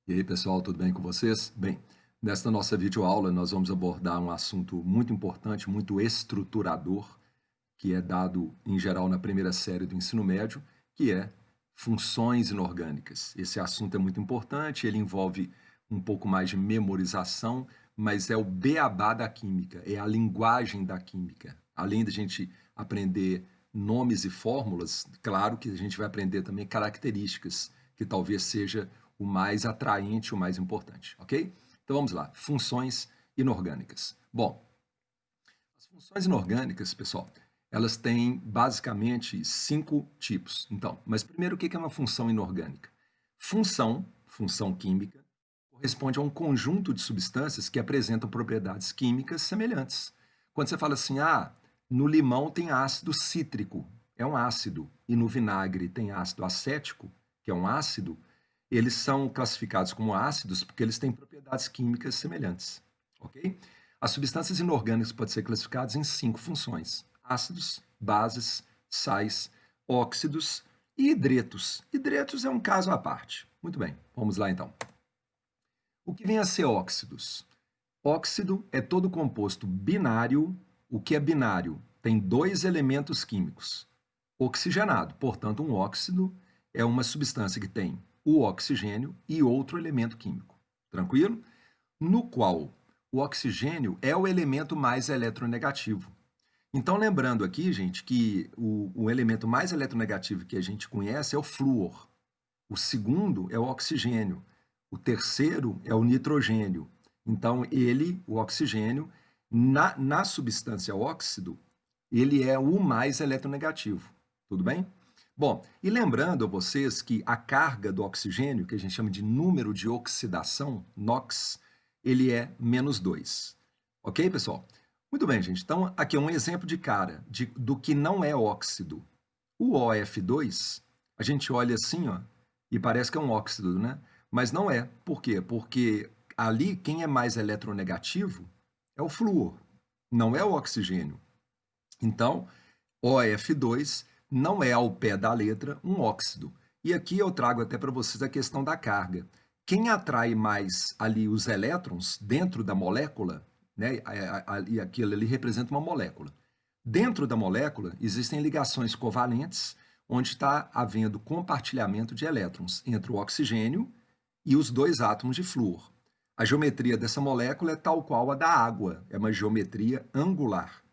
E aí, pessoal, tudo bem com vocês? Bem, nesta nossa videoaula nós vamos abordar um assunto muito importante, muito estruturador, que é dado em geral na primeira série do ensino médio, que é funções inorgânicas. Esse assunto é muito importante, ele envolve um pouco mais de memorização, mas é o beabá da química, é a linguagem da química. Além de a gente aprender nomes e fórmulas, claro que a gente vai aprender também características, que talvez seja o mais atraente, o mais importante, ok? Então vamos lá, funções inorgânicas. Bom, as funções inorgânicas, pessoal, elas têm basicamente 5 tipos. Então, mas primeiro o que é uma função inorgânica? Função química, corresponde a um conjunto de substâncias que apresentam propriedades químicas semelhantes. Quando você fala assim, no limão tem ácido cítrico, é um ácido, e no vinagre tem ácido acético, que é um ácido, eles são classificados como ácidos porque eles têm propriedades químicas semelhantes, ok? As substâncias inorgânicas podem ser classificadas em 5 funções: ácidos, bases, sais, óxidos e hidretos. Hidretos é um caso à parte. Muito bem, vamos lá então. O que vem a ser óxidos? Óxido é todo composto binário. O que é binário? Tem 2 elementos químicos. Oxigenado, portanto, um óxido é uma substância que tem o oxigênio e outro elemento químico. Tranquilo? No qual o oxigênio é o elemento mais eletronegativo. Então, lembrando aqui, gente, que o elemento mais eletronegativo que a gente conhece é o flúor. O segundo é o oxigênio. O terceiro é o nitrogênio. Então, o oxigênio, na substância óxido, ele é o mais eletronegativo. Tudo bem? Bom, e lembrando a vocês que a carga do oxigênio, que a gente chama de número de oxidação, NOx, ele é -2. Ok, pessoal? Muito bem, gente. Então, aqui é um exemplo de cara do que não é óxido. O OF2, a gente olha assim, ó, e parece que é um óxido, né? Mas não é. Por quê? Porque ali quem é mais eletronegativo é o flúor, não é o oxigênio. Então, OF2 não é ao pé da letra um óxido. E aqui eu trago até para vocês a questão da carga. Quem atrai mais ali os elétrons dentro da molécula, né? E aquilo ali representa uma molécula. Dentro da molécula existem ligações covalentes, onde está havendo compartilhamento de elétrons entre o oxigênio e os 2 átomos de flúor. A geometria dessa molécula é tal qual a da água, é uma geometria angular.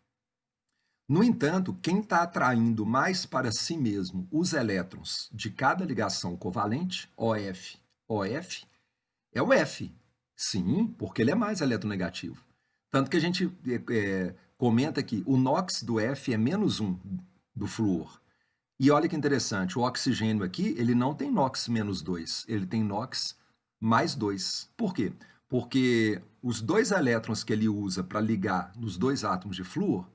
No entanto, quem está atraindo mais para si mesmo os elétrons de cada ligação covalente, OF, é o F. Sim, porque ele é mais eletronegativo. Tanto que a gente comenta que o NOx do F é -1 do flúor. E olha que interessante, o oxigênio aqui, ele não tem NOx -2, ele tem NOx +2. Por quê? Porque os 2 elétrons que ele usa para ligar nos 2 átomos de flúor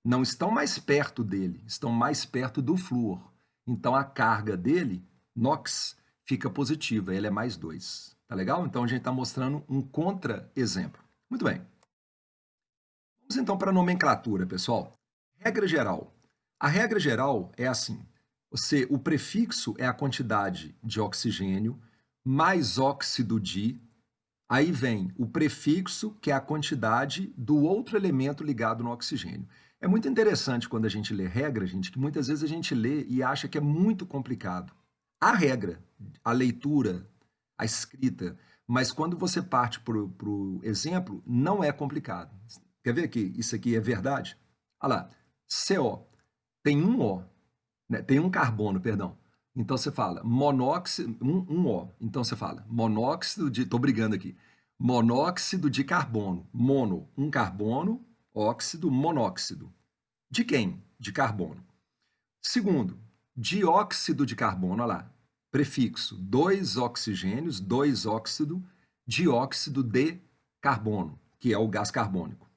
não estão mais perto dele, estão mais perto do flúor. Então a carga dele, NOx, fica positiva, ele é +2. Tá legal? Então a gente está mostrando um contra-exemplo. Muito bem. Vamos então para a nomenclatura, pessoal. Regra geral. A regra geral é assim: o prefixo é a quantidade de oxigênio mais óxido de. Aí vem o prefixo, que é a quantidade do outro elemento ligado no oxigênio. É muito interessante quando a gente lê regra, gente, que muitas vezes a gente lê e acha que é muito complicado. A regra, a leitura, a escrita, mas quando você parte para o exemplo, não é complicado. Quer ver que isso aqui é verdade? Olha lá, CO, tem um O, né? Tem um carbono, perdão. Então você fala monóxido, um O. Então você fala monóxido de, estou brigando aqui, monóxido de carbono. Mono, um carbono, óxido, monóxido. De quem? De carbono. Segundo, dióxido de carbono, olha lá, prefixo, 2 oxigênios, 2 óxido, dióxido de carbono, que é o gás carbônico.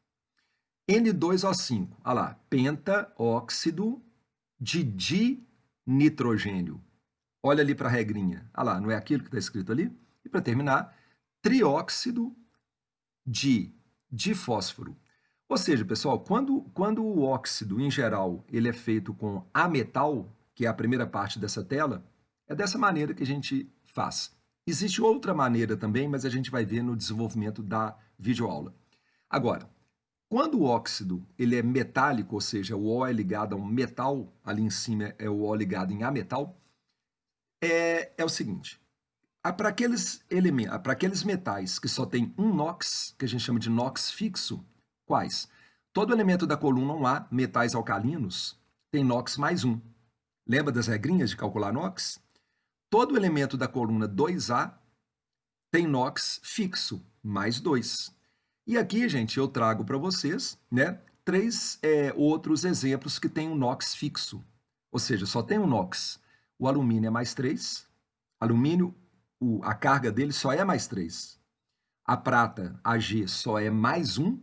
N2O5, olha lá, pentaóxido de dinitrogênio. Olha ali para a regrinha. Olha lá, não é aquilo que está escrito ali? E para terminar, trióxido de fósforo. Ou seja, pessoal, quando o óxido, em geral, ele é feito com ametal, que é a primeira parte dessa tela, é dessa maneira que a gente faz. Existe outra maneira também, mas a gente vai ver no desenvolvimento da videoaula. Agora, quando o óxido ele é metálico, ou seja, o O é ligado a um metal, ali em cima é o O ligado em ametal, é o seguinte, para aqueles elementos, para aqueles metais que só tem um NOx, que a gente chama de NOx fixo, quais? Todo elemento da coluna 1A, metais alcalinos, tem NOx mais 1. Lembra das regrinhas de calcular NOx? Todo elemento da coluna 2A tem NOx fixo, mais 2. E aqui, gente, eu trago para vocês, né, três outros exemplos que tem um NOx fixo. Ou seja, só tem um NOx. O alumínio é mais 3. Alumínio, a carga dele só é mais 3. A prata, Ag, só é mais 1.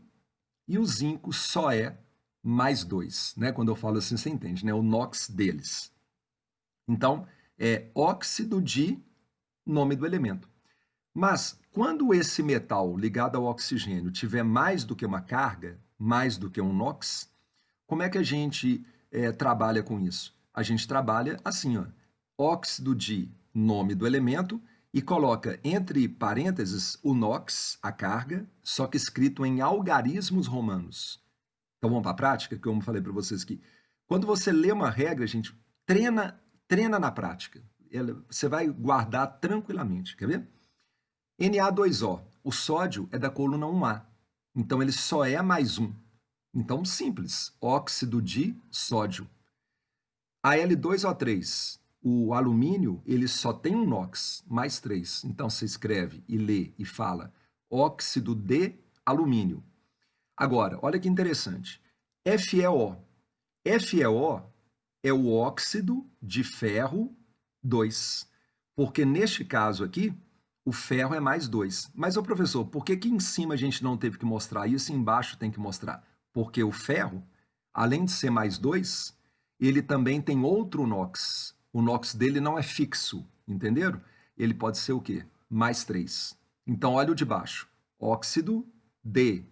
E o zinco só é mais 2. Né? Quando eu falo assim, você entende, né? O NOx deles. Então, é óxido de nome do elemento. Mas, quando esse metal ligado ao oxigênio tiver mais do que uma carga, mais do que um NOx, como é que a gente trabalha com isso? A gente trabalha assim, ó, óxido de nome do elemento e coloca entre parênteses o NOx, a carga, só que escrito em algarismos romanos. Então vamos para a prática, que eu falei para vocês que quando você lê uma regra, gente, treina na prática. Você vai guardar tranquilamente, quer ver? Na2O, o sódio é da coluna 1A, então ele só é mais 1. Então, simples, óxido de sódio. Al2O3, o alumínio, ele só tem um NOx, mais 3. Então, você escreve e lê e fala óxido de alumínio. Agora, olha que interessante. FeO. FeO é o óxido de ferro 2. Porque neste caso aqui, o ferro é mais 2. Mas, ô professor, por que em cima a gente não teve que mostrar isso e embaixo tem que mostrar? Porque o ferro, além de ser mais 2, ele também tem outro NOx. O NOx dele não é fixo, entenderam? Ele pode ser o quê? Mais 3. Então, olha o de baixo. Óxido de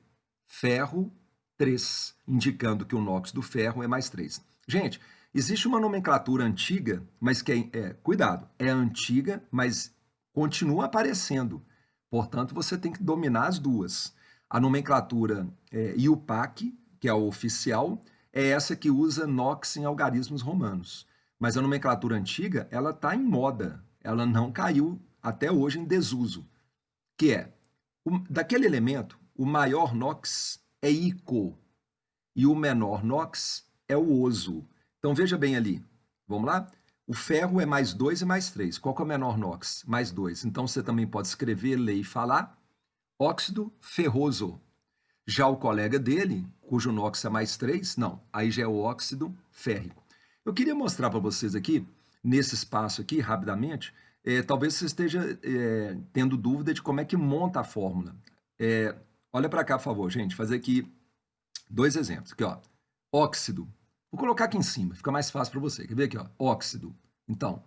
ferro 3, indicando que o NOx do ferro é mais 3. Gente, existe uma nomenclatura antiga, mas que cuidado, é antiga, mas continua aparecendo. Portanto, você tem que dominar as duas. A nomenclatura IUPAC, que é a oficial, é essa que usa NOx em algarismos romanos. Mas a nomenclatura antiga, ela está em moda. Ela não caiu até hoje em desuso. Que é, daquele elemento, o maior NOx é ICO e o menor NOx é o oso. Então, veja bem ali. Vamos lá? O ferro é mais 2 e mais 3. Qual que é o menor NOx? Mais 2. Então, você também pode escrever, ler e falar óxido ferroso. Já o colega dele, cujo NOx é mais 3, não. Aí já é o óxido férrico. Eu queria mostrar para vocês aqui, nesse espaço aqui, rapidamente, talvez você esteja tendo dúvida de como é que monta a fórmula. Olha para cá, por favor, gente. Fazer aqui 2 exemplos. Aqui, ó. Óxido. Vou colocar aqui em cima, fica mais fácil para você. Quer ver aqui, ó? Óxido. Então,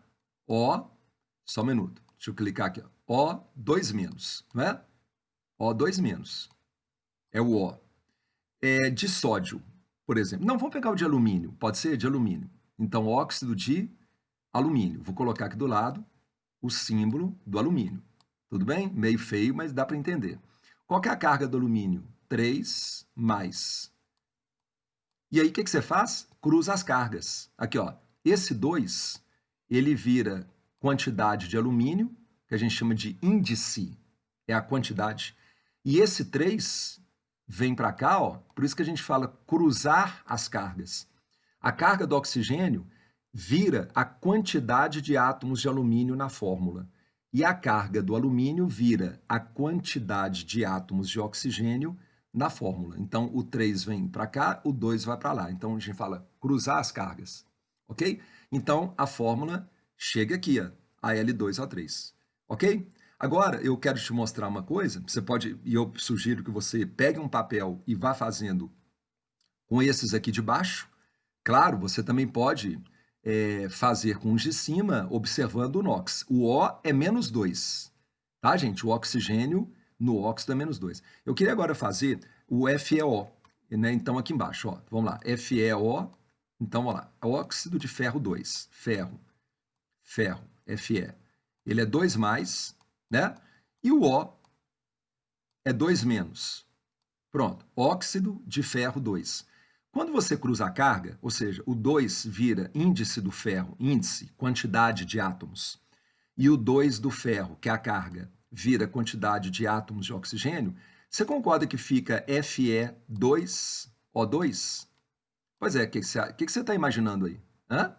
O, só um minuto. Deixa eu clicar aqui, ó. O, 2 menos, não é? O, 2 menos. É o O. De sódio, por exemplo. Não, vamos pegar o de alumínio. Pode ser de alumínio. Então, óxido de alumínio. Vou colocar aqui do lado o símbolo do alumínio. Tudo bem? Meio feio, mas dá para entender. Qual que é a carga do alumínio? 3 mais. E aí, o que você faz? Cruza as cargas. Aqui, ó. Esse 2, ele vira quantidade de alumínio, que a gente chama de índice, é a quantidade. E esse 3 vem para cá, ó, por isso que a gente fala cruzar as cargas. A carga do oxigênio vira a quantidade de átomos de alumínio na fórmula. E a carga do alumínio vira a quantidade de átomos de oxigênio na fórmula. Então, o 3 vem para cá, o 2 vai para lá. Então, a gente fala cruzar as cargas, ok? Então, a fórmula chega aqui, ó, Al2O3, ok? Agora, eu quero te mostrar uma coisa, você pode, e eu sugiro que você pegue um papel e vá fazendo com esses aqui de baixo. Claro, você também pode fazer com os de cima, observando o NOx. O O é menos 2, tá, gente? O oxigênio no óxido é menos 2. Eu queria agora fazer o FeO, né? Então, aqui embaixo, ó, vamos lá, FeO, então, vamos lá, óxido de ferro 2, ferro, Fe. Ele é 2 mais, né? E o O é 2 menos. Pronto, óxido de ferro 2. Quando você cruza a carga, ou seja, o 2 vira índice do ferro, índice, quantidade de átomos, e o 2 do ferro, que é a carga, vira quantidade de átomos de oxigênio, você concorda que fica Fe2O2? Pois é, o que você está imaginando aí? Hã?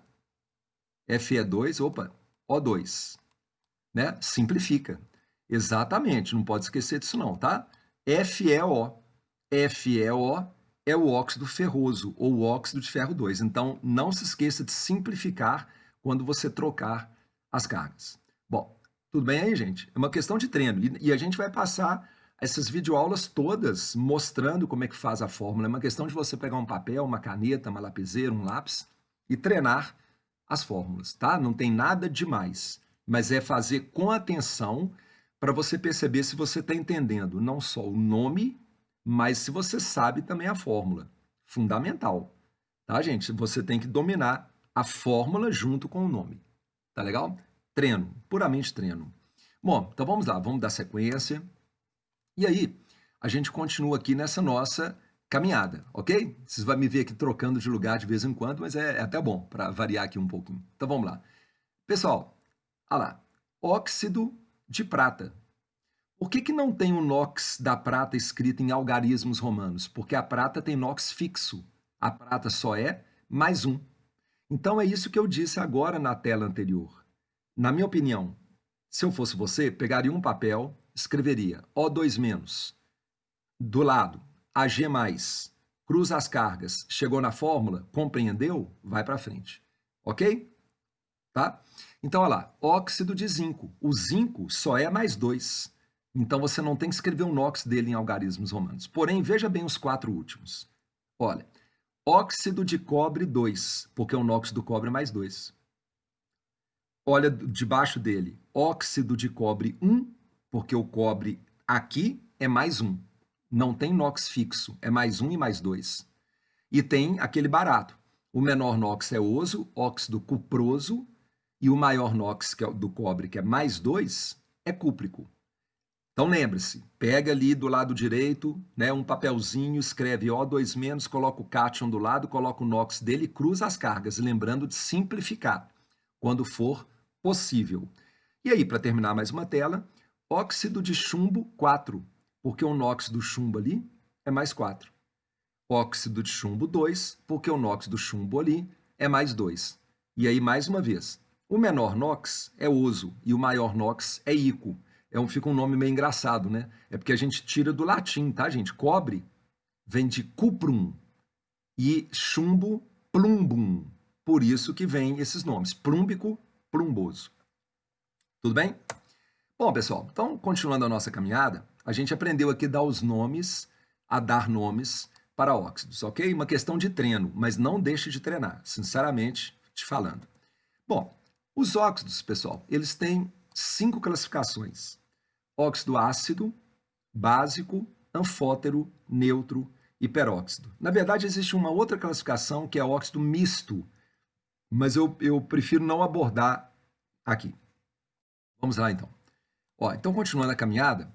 Fe2, opa, O2, né? Simplifica. Exatamente, não pode esquecer disso não, tá? FeO. FeO é o óxido ferroso, ou o óxido de ferro 2. Então, não se esqueça de simplificar quando você trocar as cargas. Bom, tudo bem aí, gente? É uma questão de treino. E a gente vai passar essas videoaulas todas mostrando como é que faz a fórmula. É uma questão de você pegar um papel, uma caneta, uma lapiseira, um lápis e treinar as fórmulas, tá? Não tem nada demais, mas é fazer com atenção para você perceber se você está entendendo não só o nome, mas se você sabe também a fórmula. Fundamental, tá, gente? Você tem que dominar a fórmula junto com o nome, tá legal? Treino, puramente treino. Bom, então vamos lá, vamos dar sequência. E aí, a gente continua aqui nessa nossa caminhada, ok? Vocês vão me ver aqui trocando de lugar de vez em quando, mas é até bom para variar aqui um pouquinho. Então vamos lá. Pessoal, olha lá, óxido de prata. Por que não tem o NOx da prata escrito em algarismos romanos? Porque a prata tem NOx fixo. A prata só é mais um. Então é isso que eu disse agora na tela anterior. Na minha opinião, se eu fosse você, pegaria um papel, escreveria O2-, do lado, Ag+, cruza as cargas, chegou na fórmula, compreendeu? Vai para frente. Ok? Tá? Então, olha lá, óxido de zinco. O zinco só é mais 2. Então, você não tem que escrever o NOx dele em algarismos romanos. Porém, veja bem os 4 últimos. Olha, óxido de cobre 2, porque o NOx do cobre é mais 2. Olha debaixo dele, óxido de cobre 1, porque o cobre aqui é mais 1. Não tem NOx fixo, é mais 1 e mais 2. E tem aquele barato. O menor NOx é oso, óxido cuproso, e o maior NOx, que é do cobre, que é mais 2, é cúprico. Então lembre-se, pega ali do lado direito, né, um papelzinho, escreve O2-, coloca o cátion do lado, coloca o NOx dele e cruza as cargas, lembrando de simplificar, quando for possível. E aí, para terminar mais uma tela, óxido de chumbo 4, porque o NOx do chumbo ali é mais 4. Óxido de chumbo 2, porque o NOx do chumbo ali é mais 2. E aí, mais uma vez, o menor NOx é oso e o maior NOx é ico. Fica um nome meio engraçado, né? É porque a gente tira do latim, tá, gente? Cobre vem de cuprum e chumbo, plumbum. Por isso que vem esses nomes, plúmbico, plumboso. Tudo bem? Bom, pessoal, então, continuando a nossa caminhada, a gente aprendeu aqui a dar nomes para óxidos, ok? Uma questão de treino, mas não deixe de treinar, sinceramente te falando. Bom, os óxidos, pessoal, eles têm 5 classificações: óxido ácido, básico, anfótero, neutro e peróxido. Na verdade, existe uma outra classificação que é óxido misto, mas eu prefiro não abordar aqui. Vamos lá, então. Então, continuando a caminhada,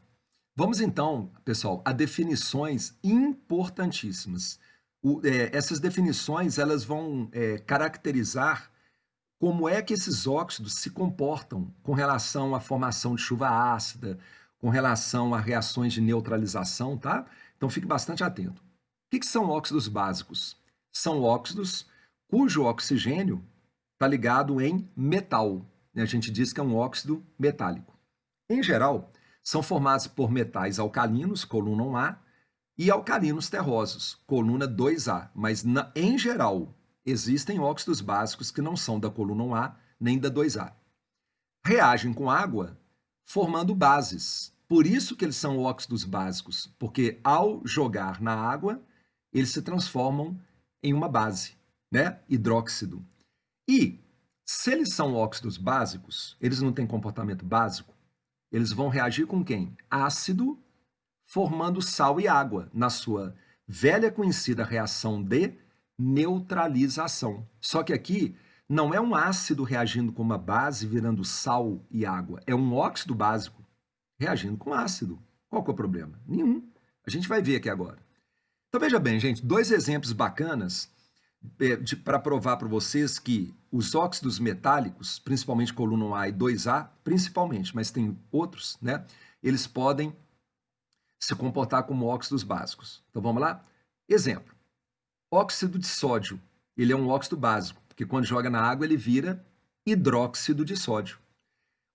vamos então, pessoal, a definições importantíssimas. Essas definições elas vão caracterizar como é que esses óxidos se comportam com relação à formação de chuva ácida, com relação a reações de neutralização, tá? Então fique bastante atento. O que são óxidos básicos? São óxidos cujo oxigênio está ligado em metal. A gente diz que é um óxido metálico. Em geral, são formados por metais alcalinos, coluna 1A, e alcalinos terrosos, coluna 2A. Mas, em geral, existem óxidos básicos que não são da coluna 1A nem da 2A. Reagem com água, formando bases. Por isso que eles são óxidos básicos, porque ao jogar na água, eles se transformam em uma base, né? Hidróxido. E, se eles são óxidos básicos, eles não têm comportamento básico, eles vão reagir com quem? Ácido, formando sal e água, na sua velha conhecida reação de neutralização. Só que aqui não é um ácido reagindo com uma base virando sal e água, é um óxido básico. reagindo com ácido. Qual que é o problema? Nenhum. A gente vai ver aqui agora. Então, veja bem, gente, dois exemplos bacanas para provar para vocês que os óxidos metálicos, principalmente coluna 1A e 2A, principalmente, mas tem outros, né? Eles podem se comportar como óxidos básicos. Então, vamos lá? Exemplo. Óxido de sódio. Ele é um óxido básico, porque quando joga na água ele vira hidróxido de sódio.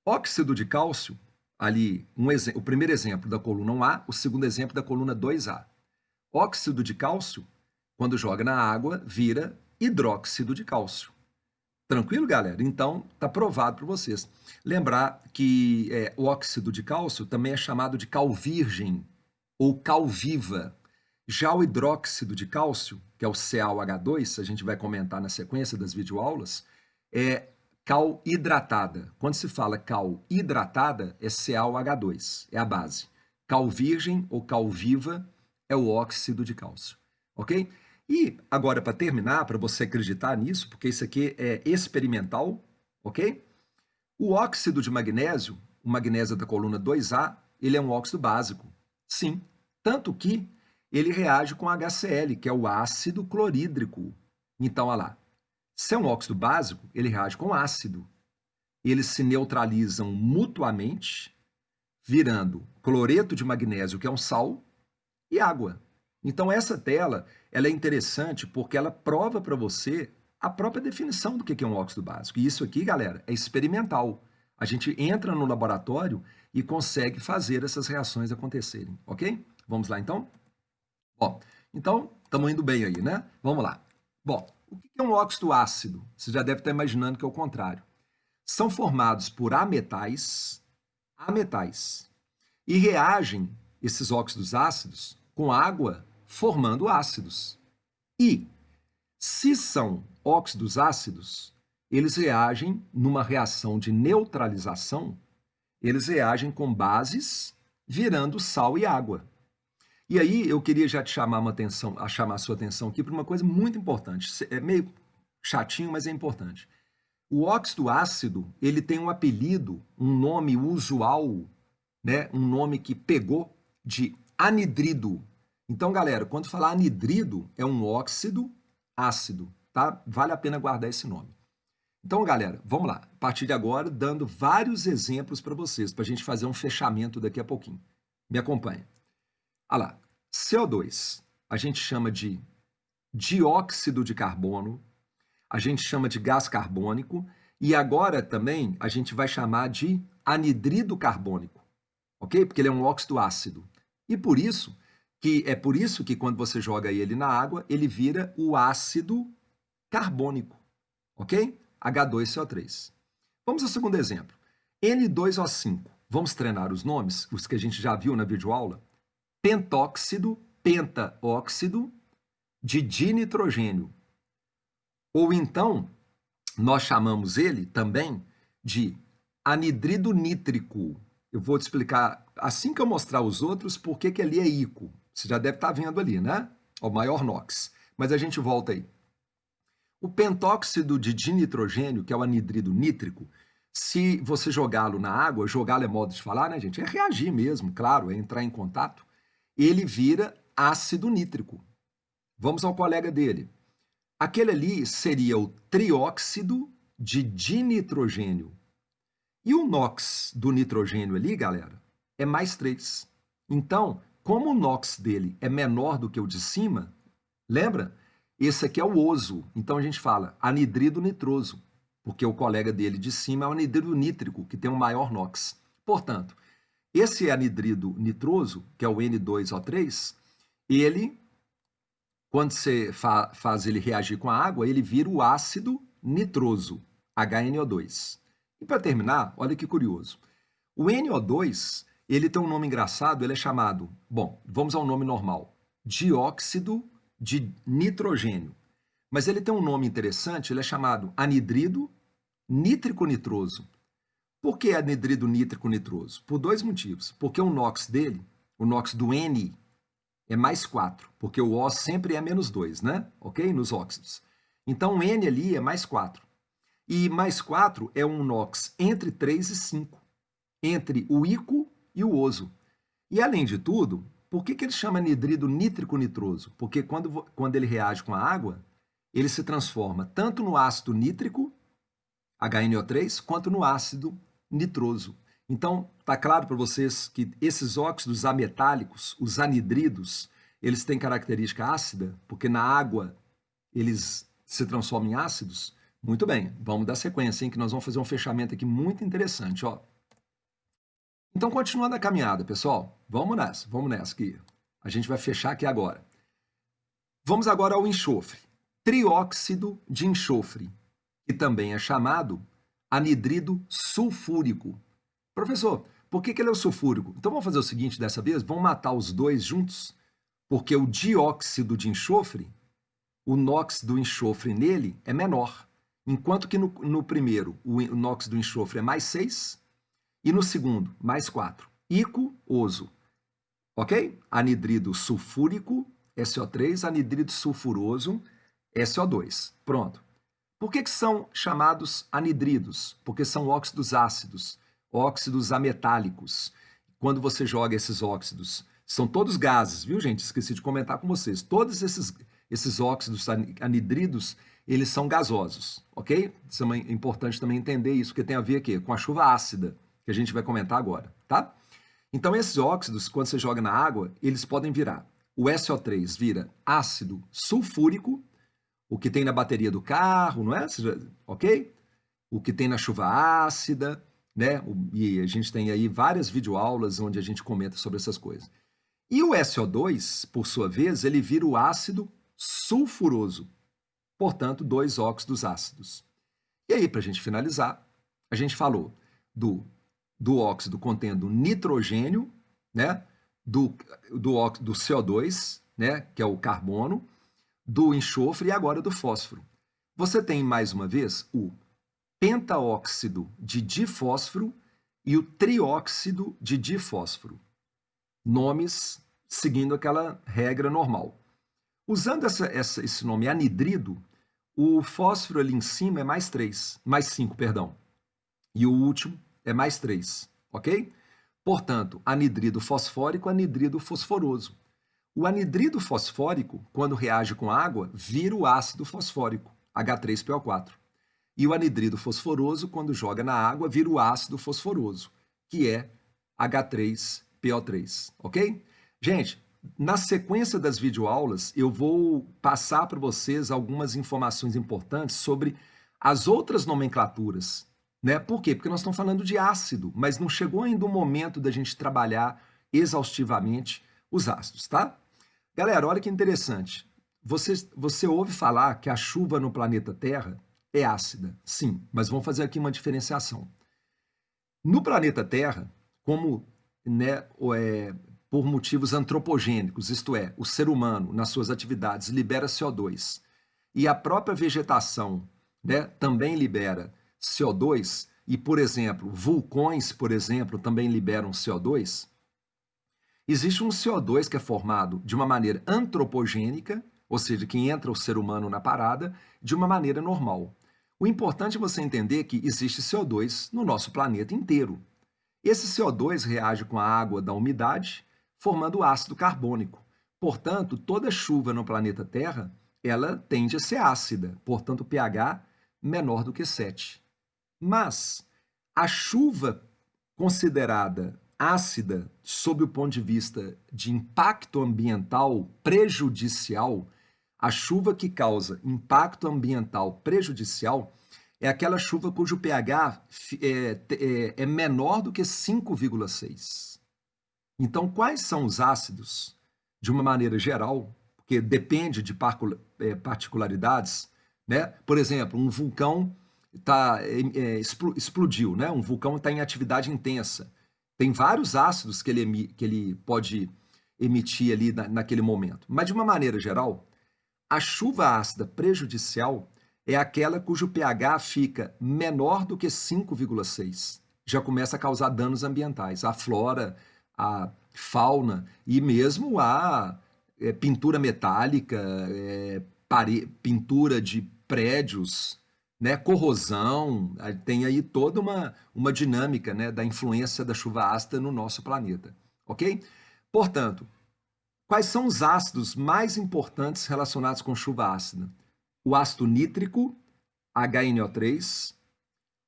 Óxido de cálcio, ali, o primeiro exemplo da coluna 1A, o segundo exemplo da coluna 2A. Óxido de cálcio, quando joga na água, vira hidróxido de cálcio. Tranquilo, galera? Então, está provado para vocês. Lembrar que o óxido de cálcio também é chamado de cal virgem ou cal viva. Já o hidróxido de cálcio, que é o CaOH2, a gente vai comentar na sequência das videoaulas, é cal hidratada. Quando se fala cal hidratada, é CaOH2, é a base. Cal virgem ou cal viva é o óxido de cálcio, ok? E agora, para terminar, para você acreditar nisso, porque isso aqui é experimental, ok? O óxido de magnésio, o magnésio da coluna 2A, ele é um óxido básico. Sim, tanto que ele reage com HCl, que é o ácido clorídrico. Então, olha lá, se é um óxido básico, ele reage com ácido. Eles se neutralizam mutuamente, virando cloreto de magnésio, que é um sal, e água. Então, essa tela ela é interessante porque ela prova para você a própria definição do que é um óxido básico. E isso aqui, galera, é experimental. A gente entra no laboratório e consegue fazer essas reações acontecerem, ok? Vamos lá, então? Bom, então, estamos indo bem aí, né? Vamos lá. Bom, o que é um óxido ácido? Você já deve estar imaginando que é o contrário. São formados por ametais, e reagem esses óxidos ácidos com água, formando ácidos. E, se são óxidos ácidos, eles reagem numa reação de neutralização, eles reagem com bases, virando sal e água. E aí eu queria já te chamar a sua atenção aqui para uma coisa muito importante. É meio chatinho, mas é importante. O óxido ácido, ele tem um apelido, um nome usual, né? Um nome que pegou de anidrido. Então, galera, quando falar anidrido, é um óxido ácido, tá? Vale a pena guardar esse nome. Então, galera, vamos lá. A partir de agora, dando vários exemplos para vocês, para a gente fazer um fechamento daqui a pouquinho. Me acompanha. Olha lá, CO2 a gente chama de dióxido de carbono, a gente chama de gás carbônico e agora também a gente vai chamar de anidrido carbônico, ok? Porque ele é um óxido ácido. E por isso que quando você joga ele na água, ele vira o ácido carbônico, ok? H2CO3. Vamos ao segundo exemplo. N2O5. Vamos treinar os nomes, os que a gente já viu na videoaula? Pentóxido, pentaóxido de dinitrogênio. Ou então, nós chamamos ele também de anidrido nítrico. Eu vou te explicar, assim que eu mostrar os outros, por que ali é ICO. Você já deve estar vendo ali, né? O maior NOx. Mas a gente volta aí. O pentóxido de dinitrogênio, que é o anidrido nítrico, se você jogá-lo na água, jogá-lo é modo de falar, né, gente? É reagir mesmo, claro, é entrar em contato. Ele vira ácido nítrico. Vamos ao colega dele. Aquele ali seria o trióxido de dinitrogênio. E o NOx do nitrogênio ali, galera, é mais 3. Então, como o NOx dele é menor do que o de cima, lembra? Esse aqui é o oso. Então a gente fala anidrido nitroso, porque o colega dele de cima é o anidrido nítrico, que tem um maior NOx. Portanto, esse anidrido nitroso, que é o N2O3, ele, quando você faz ele reagir com a água, ele vira o ácido nitroso, HNO2. E para terminar, olha que curioso. O NO2, ele tem um nome engraçado, ele é chamado, bom, vamos ao nome normal, dióxido de nitrogênio. Mas ele tem um nome interessante, ele é chamado anidrido nítrico nitroso. Por que anidrido nítrico nitroso? Por dois motivos. Porque o NOx dele, o NOx do N, é mais 4, porque o O sempre é menos 2, né? Ok? Nos óxidos. Então o N ali é mais 4. E mais 4 é um NOx entre 3 e 5, entre o ICO e o oso. E, além de tudo, por que ele chama anidrido nítrico nitroso? Porque quando ele reage com a água, ele se transforma tanto no ácido nítrico, HNO3, quanto no ácido nitroso. Então, está claro para vocês que esses óxidos ametálicos, os anidridos, eles têm característica ácida, porque na água eles se transformam em ácidos? Muito bem, vamos dar sequência, hein, que nós vamos fazer um fechamento aqui muito interessante, ó. Então, continuando a caminhada, pessoal, vamos nessa, que a gente vai fechar aqui agora. Vamos agora ao enxofre. Trióxido de enxofre, que também é chamado anidrido sulfúrico. Professor, por que ele é o sulfúrico? Então vamos fazer o seguinte dessa vez, vamos matar os dois juntos, porque o dióxido de enxofre, o NOx do enxofre nele é menor, enquanto que no primeiro o NOx do enxofre é mais 6 e no segundo mais 4. Ico-oso, ok? Anidrido sulfúrico, SO3, anidrido sulfuroso, SO2. Pronto. Por que são chamados anidridos? Porque são óxidos ácidos, óxidos ametálicos. Quando você joga esses óxidos, são todos gases, viu, gente? Esqueci de comentar com vocês. Todos esses óxidos anidridos, eles são gasosos, ok? Isso é importante também entender isso, porque tem a ver aqui com a chuva ácida, que a gente vai comentar agora, tá? Então, esses óxidos, quando você joga na água, eles podem virar. O SO3 vira ácido sulfúrico, o que tem na bateria do carro, não é? Ok? O que tem na chuva ácida, né? E a gente tem aí várias videoaulas onde a gente comenta sobre essas coisas. E o SO2, por sua vez, ele vira o ácido sulfuroso. Portanto, dois óxidos ácidos. E aí, para a gente finalizar, a gente falou do óxido contendo nitrogênio, né? do CO2, né? Que é o carbono, do enxofre e agora do fósforo. Você tem, mais uma vez, o pentaóxido de difósforo e o trióxido de difósforo. Nomes seguindo aquela regra normal. Usando esse nome anidrido, o fósforo ali em cima é mais 5, perdão. E o último é mais 3, ok? Portanto, anidrido fosfórico, anidrido fosforoso. O anidrido fosfórico, quando reage com água, vira o ácido fosfórico, H3PO4. E o anidrido fosforoso, quando joga na água, vira o ácido fosforoso, que é H3PO3, ok? Gente, na sequência das videoaulas, eu vou passar para vocês algumas informações importantes sobre as outras nomenclaturas, né? Por quê? Porque nós estamos falando de ácido, mas não chegou ainda o momento da gente trabalhar exaustivamente os ácidos, tá? Galera, olha que interessante. Você ouve falar que a chuva no planeta Terra é ácida? Sim, mas vamos fazer aqui uma diferenciação. No planeta Terra, como, né, por motivos antropogênicos, isto é, o ser humano, nas suas atividades, libera CO2, e a própria vegetação, né, também libera CO2, e, por exemplo, vulcões, por exemplo, também liberam CO2, existe um CO2 que é formado de uma maneira antropogênica, ou seja, que entra o ser humano na parada, de uma maneira normal. O importante é você entender que existe CO2 no nosso planeta inteiro. Esse CO2 reage com a água da umidade, formando ácido carbônico. Portanto, toda chuva no planeta Terra, ela tende a ser ácida, portanto, o pH menor do que 7. Mas a chuva considerada ácida sob o ponto de vista de impacto ambiental prejudicial, a chuva que causa impacto ambiental prejudicial é aquela chuva cujo pH é menor do que 5,6. Então, quais são os ácidos, de uma maneira geral, porque depende de particularidades, né? Por exemplo, um vulcão explodiu, né? Um vulcão está em atividade intensa. Tem vários ácidos que ele pode emitir ali naquele momento. Mas, de uma maneira geral, a chuva ácida prejudicial é aquela cujo pH fica menor do que 5,6. Já começa a causar danos ambientais, à flora, à fauna e mesmo à pintura metálica, pintura de prédios, né? Corrosão, tem aí toda uma dinâmica, né, da influência da chuva ácida no nosso planeta, ok? Portanto, quais são os ácidos mais importantes relacionados com chuva ácida? O ácido nítrico, HNO3,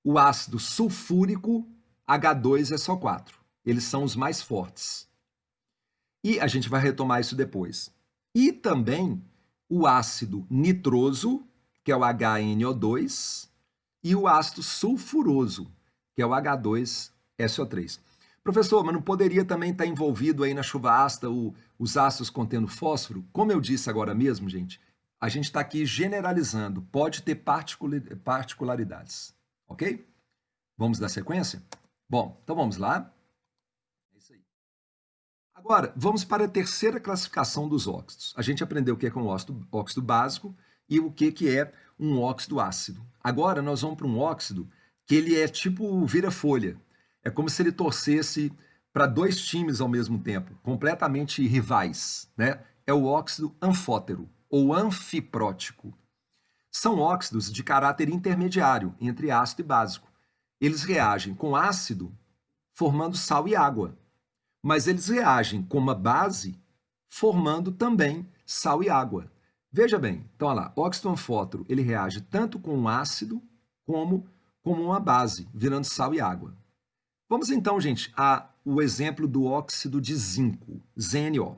o ácido sulfúrico, H2SO4. Eles são os mais fortes. E a gente vai retomar isso depois. E também o ácido nitroso, que é o HNO2, e o ácido sulfuroso, que é o H2SO3. Professor, mas não poderia também estar envolvido aí na chuva ácida os ácidos contendo fósforo? Como eu disse agora mesmo, gente, a gente está aqui generalizando, pode ter particularidades, ok? Vamos dar sequência? Bom, então vamos lá. É isso aí. Agora, vamos para a terceira classificação dos óxidos. A gente aprendeu o que é um óxido básico e o que é um óxido ácido. Agora nós vamos para um óxido que ele é tipo vira-folha. É como se ele torcesse para dois times ao mesmo tempo, completamente rivais, né? É o óxido anfótero ou anfiprótico. São óxidos de caráter intermediário entre ácido e básico. Eles reagem com ácido formando sal e água, mas eles reagem com uma base formando também sal e água. Veja bem, então olha lá, óxido anfótero, ele reage tanto com um ácido como com uma base, virando sal e água. Vamos então, gente, ao exemplo do óxido de zinco, ZNO.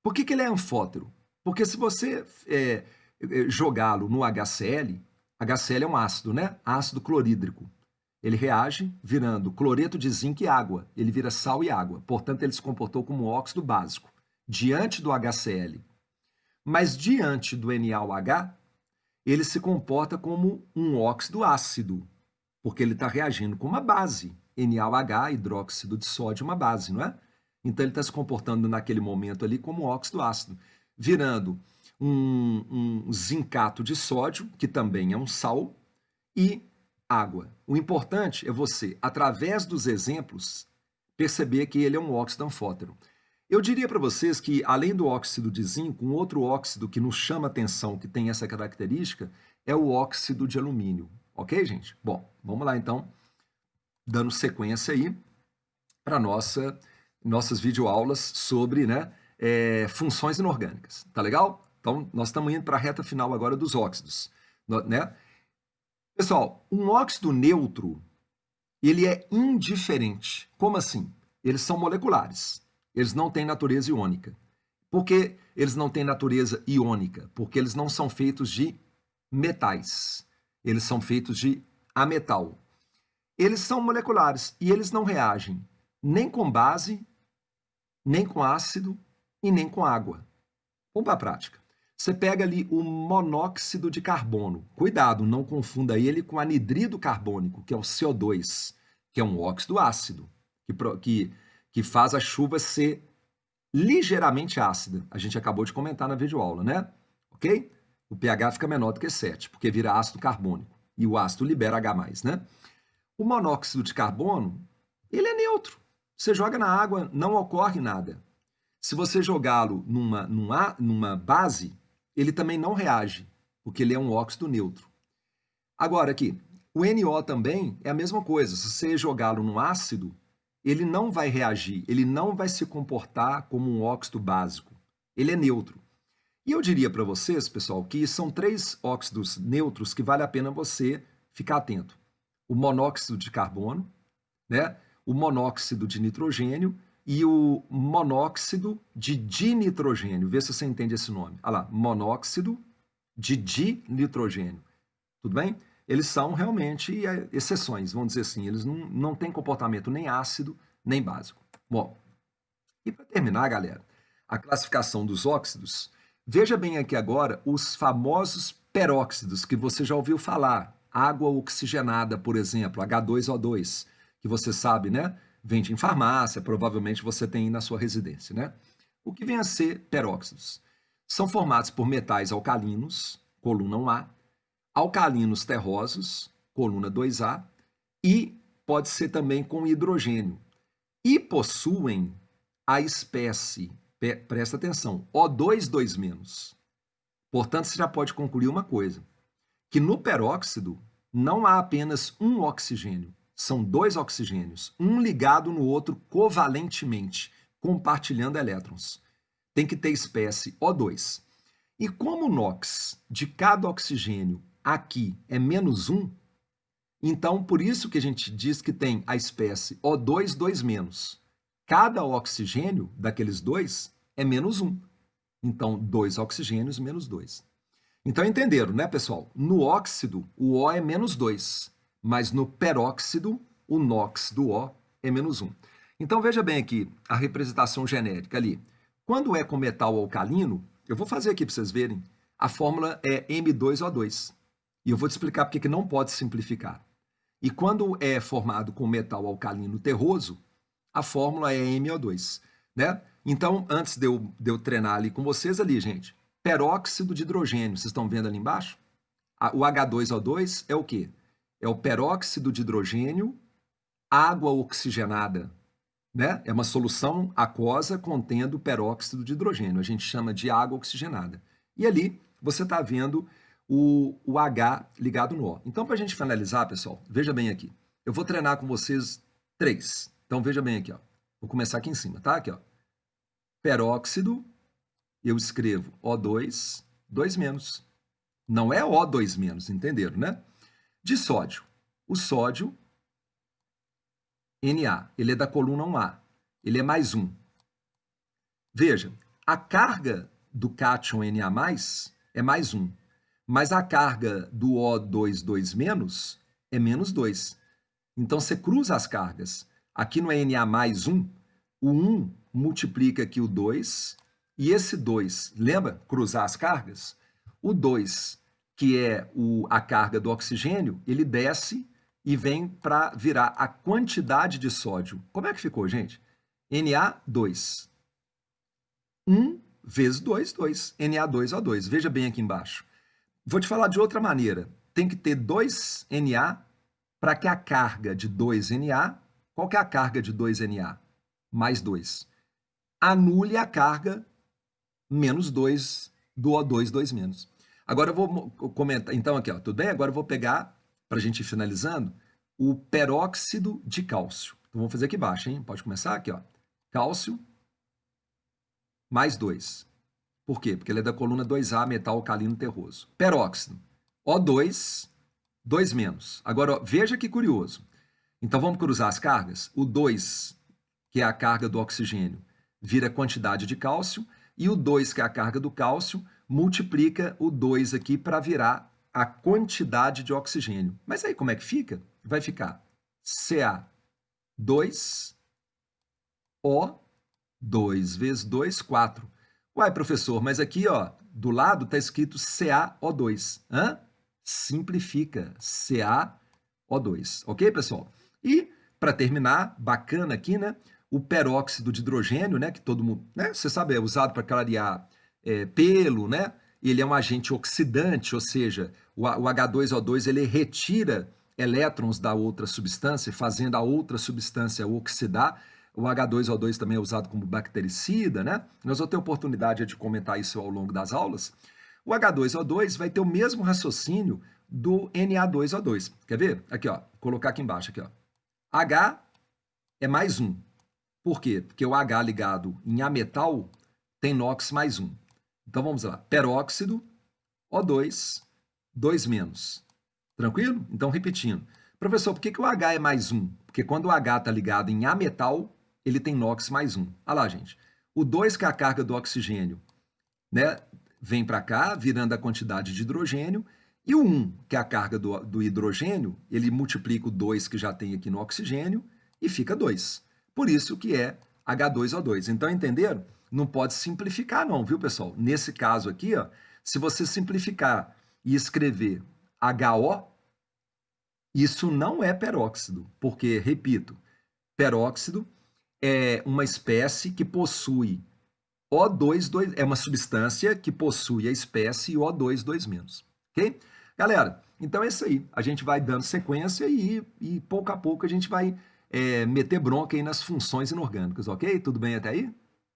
Por que ele é anfótero? Porque se você jogá-lo no HCl, HCl é um ácido, né? Ácido clorídrico. Ele reage virando cloreto de zinco e água. Ele vira sal e água. Portanto, ele se comportou como um óxido básico diante do HCl. Mas diante do NaOH, ele se comporta como um óxido ácido, porque ele está reagindo com uma base. NaOH, hidróxido de sódio, uma base, não é? Então ele está se comportando naquele momento ali como óxido ácido, virando um zincato de sódio, que também é um sal, e água. O importante é você, através dos exemplos, perceber que ele é um óxido anfótero. Eu diria para vocês que, além do óxido de zinco, um outro óxido que nos chama atenção, que tem essa característica, é o óxido de alumínio. Ok, gente? Bom, vamos lá então, dando sequência aí para nossas videoaulas sobre, né, funções inorgânicas. Tá legal? Então, nós estamos indo para a reta final agora dos óxidos, né? Pessoal, um óxido neutro, ele é indiferente. Como assim? Eles são moleculares. Eles não têm natureza iônica. Por que eles não têm natureza iônica? Porque eles não são feitos de metais. Eles são feitos de ametal. Eles são moleculares e eles não reagem nem com base, nem com ácido e nem com água. Vamos para a prática. Você pega ali o monóxido de carbono. Cuidado, não confunda ele com anidrido carbônico, que é o CO2, que é um óxido ácido, que faz a chuva ser ligeiramente ácida. A gente acabou de comentar na videoaula, né? Ok? O pH fica menor do que 7, porque vira ácido carbônico. E o ácido libera H+, né? O monóxido de carbono, ele é neutro. Você joga na água, não ocorre nada. Se você jogá-lo numa base, ele também não reage, porque ele é um óxido neutro. Agora aqui, o NO também é a mesma coisa. Se você jogá-lo num ácido, ele não vai reagir, ele não vai se comportar como um óxido básico. Ele é neutro. E eu diria para vocês, pessoal, que são 3 óxidos neutros que vale a pena você ficar atento. O monóxido de carbono, né? O monóxido de nitrogênio e o monóxido de dinitrogênio. Vê se você entende esse nome. Olha lá, monóxido de dinitrogênio. Tudo bem? Eles são realmente exceções, vamos dizer assim. Eles não têm comportamento nem ácido, nem básico. Bom, e para terminar, galera, a classificação dos óxidos, veja bem aqui agora os famosos peróxidos que você já ouviu falar. Água oxigenada, por exemplo, H2O2, que você sabe, né? Vende em farmácia, provavelmente você tem na sua residência, né? O que vem a ser peróxidos? São formados por metais alcalinos, coluna 1A, alcalinos terrosos, coluna 2A, e pode ser também com hidrogênio. E possuem a espécie, presta atenção, O2 2-. Portanto, você já pode concluir uma coisa, que no peróxido não há apenas um oxigênio, são dois oxigênios, um ligado no outro covalentemente, compartilhando elétrons. Tem que ter espécie O2. E como o NOx de cada oxigênio aqui é -1, então por isso que a gente diz que tem a espécie O2, 2-. Cada oxigênio daqueles dois é -1. Então, 2 oxigênios menos 2. Então, entenderam, né, pessoal? No óxido, o O é -2, mas no peróxido, o NOx do O é -1. Então, veja bem aqui a representação genérica ali. Quando é com metal alcalino, eu vou fazer aqui para vocês verem, a fórmula é M2O2. E eu vou te explicar porque que não pode simplificar. E quando é formado com metal alcalino terroso, a fórmula é MO2, né? Então, antes de eu treinar ali com vocês ali, gente, peróxido de hidrogênio, vocês estão vendo ali embaixo? O H2O2 é o quê? É o peróxido de hidrogênio, água oxigenada, né? É uma solução aquosa contendo peróxido de hidrogênio, a gente chama de água oxigenada. E ali você está vendo o H ligado no O. Então, para a gente finalizar, pessoal, veja bem aqui. Eu vou treinar com vocês 3. Então, veja bem aqui, ó. Vou começar aqui em cima, tá? Aqui, ó. Peróxido, eu escrevo O2, 2-. Não é O2-, entenderam, né? De sódio. O sódio, Na, ele é da coluna 1A. Ele é +1. Veja, a carga do cátion Na+, é +1. Mas a carga do O2, 2-, é -2. Então, você cruza as cargas. Aqui no Na +1, o 1 multiplica aqui o 2, e esse 2, lembra? Cruzar as cargas? O 2, que é a carga do oxigênio, ele desce e vem para virar a quantidade de sódio. Como é que ficou, gente? Na2. 1 vezes 2, 2. Na2O2. Veja bem aqui embaixo. Vou te falar de outra maneira. Tem que ter 2 Na para que a carga de 2 Na... Qual que é a carga de 2 Na? Mais 2. Anule a carga menos 2 do O2, 2-. Agora eu vou comentar. Então, aqui, ó, tudo bem? Agora eu vou pegar, para a gente ir finalizando, o peróxido de cálcio. Então, vamos fazer aqui embaixo, hein? Pode começar aqui, ó. Cálcio mais 2. Por quê? Porque ele é da coluna 2A, metal alcalino terroso. Peróxido. O2, 2-. Agora, ó, veja que curioso. Então, vamos cruzar as cargas? O 2, que é a carga do oxigênio, vira quantidade de cálcio, e o 2, que é a carga do cálcio, multiplica o 2 aqui para virar a quantidade de oxigênio. Mas aí como é que fica? Vai ficar Ca2, O2 vezes 2, 4. Uai, professor, mas aqui, ó, do lado está escrito CaO2. Hã? Simplifica, CaO2. Ok, pessoal? E, para terminar, bacana aqui, né? O peróxido de hidrogênio, né? Que todo mundo, né? Você sabe, é usado para clarear pelo, né? Ele é um agente oxidante, ou seja, o H2O2 ele retira elétrons da outra substância, fazendo a outra substância oxidar. O H2O2 também é usado como bactericida, né? Nós vamos ter oportunidade de comentar isso ao longo das aulas. O H2O2 vai ter o mesmo raciocínio do Na2O2. Quer ver? Aqui, ó, vou colocar aqui embaixo, aqui, ó. H é +1. Por quê? Porque o H ligado em ametal tem NOx +1. Então vamos lá. Peróxido, O2, 2-. Tranquilo? Então, repetindo. Professor, por que o H é +1? Porque quando o H está ligado em ametal, ele tem NOx +1. Olha lá, gente. O 2, que é a carga do oxigênio, né, vem para cá, virando a quantidade de hidrogênio, e o 1, que é a carga do hidrogênio, ele multiplica o 2 que já tem aqui no oxigênio e fica 2. Por isso que é H2O2. Então, entenderam? Não pode simplificar não, viu, pessoal? Nesse caso aqui, ó, se você simplificar e escrever HO, isso não é peróxido, porque, repito, peróxido é uma espécie que possui O2, é uma substância que possui a espécie O2, 2-. Ok? Galera, então é isso aí. A gente vai dando sequência e pouco a pouco a gente vai meter bronca aí nas funções inorgânicas, ok? Tudo bem até aí?